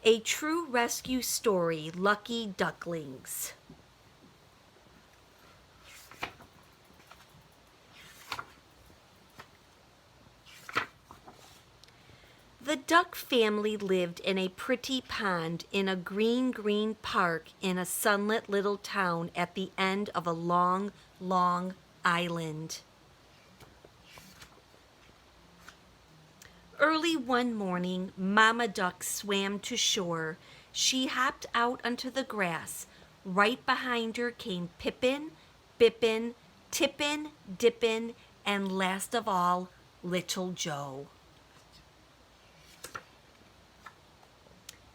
A true rescue story, Lucky Ducklings. The duck family lived in a pretty pond in a green park in a sunlit little town at the end of a long island. Early one morning, Mama Duck swam to shore. She hopped out onto the grass. Right behind her came Pippin, Bippin, Tippin, Dippin, and last of all, Little Joe.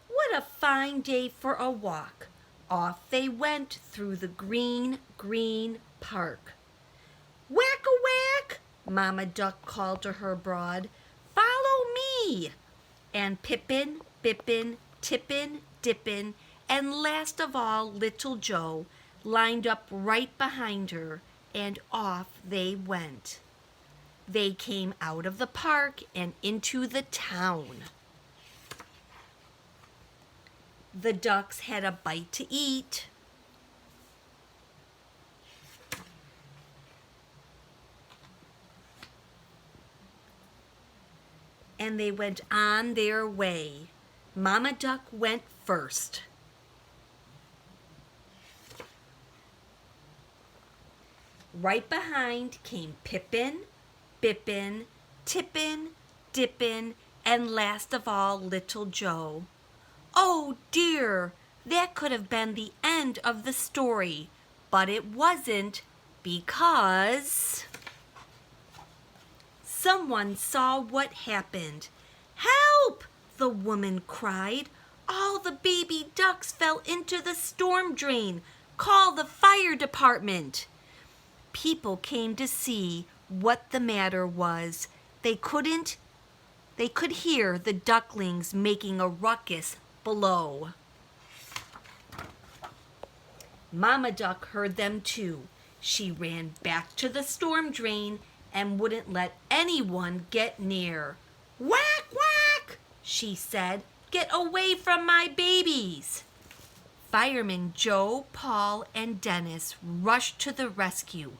What a fine day for a walk. Off they went through the green park. Whack-a-whack, Mama Duck called to her brood. Follow me. And Pippin, Bippin, Tippin, Dippin, and last of all, Little Joe lined up right behind her, and off they went. They came out of the park and into the town. The ducks had a bite to eat. And they went on their way. Mama Duck went first. Right behind came Pippin, Bippin, Tippin, Dippin, and last of all, Little Joe. Oh dear, that could have been the end of the story, but it wasn't because someone saw what happened. Help! The woman cried. All the baby ducks fell into the storm drain. Call the fire department. People came to see what the matter was. They could hear the ducklings making a ruckus below. Mama Duck heard them too. She ran back to the storm drain and wouldn't let anyone get near. Whack, whack, she said. Get away from my babies. Firemen Joe, Paul, and Dennis rushed to the rescue,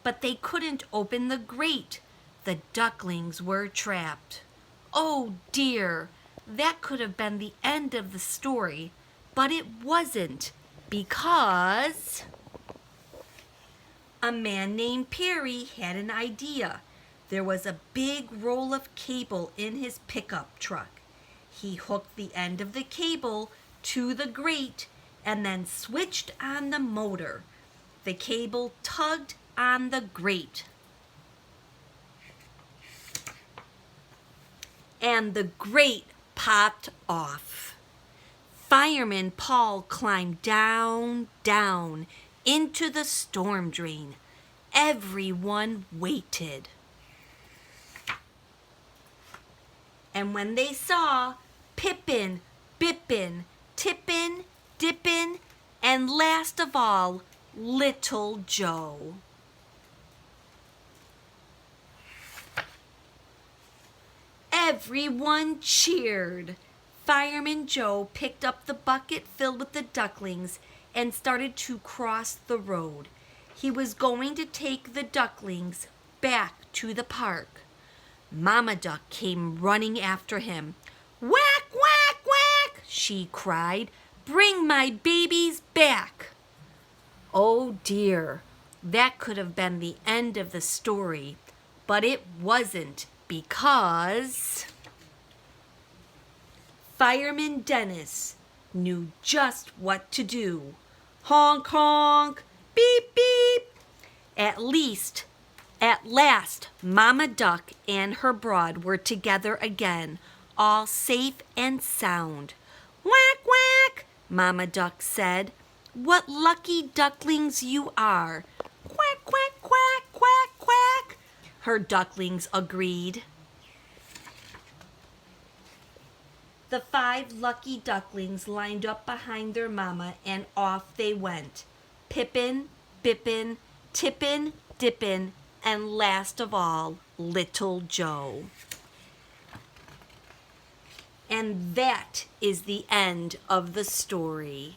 but they couldn't open the grate. The ducklings were trapped. Oh dear, that could have been the end of the story, but it wasn't, because a man named Perry had an idea. There was a big roll of cable in his pickup truck. He hooked the end of the cable to the grate and then switched on the motor. The cable tugged on the grate, and the grate popped off. Fireman Paul climbed down into the storm drain. Everyone waited. And when they saw Pippin, Bippin, Tippin, Dippin, and last of all, Little Joe. Everyone cheered. Fireman Joe picked up the bucket filled with the ducklings and started to cross the road. He was going to take the ducklings back to the park. Mama Duck came running after him. Whack, whack, whack, she cried. Bring my babies back. Oh dear, that could have been the end of the story, but it wasn't, because Fireman Dennis knew just what to do. Honk, honk, beep, beep. At last, Mama Duck and her brood were together again, all safe and sound. Whack, whack, Mama Duck said. What lucky ducklings you are. Quack, quack, quack, quack, quack, her ducklings agreed. The 5 lucky ducklings lined up behind their mama, and off they went. Pippin, Bippin, Tippin, Dippin, and last of all, Little Joe. And that is the end of the story.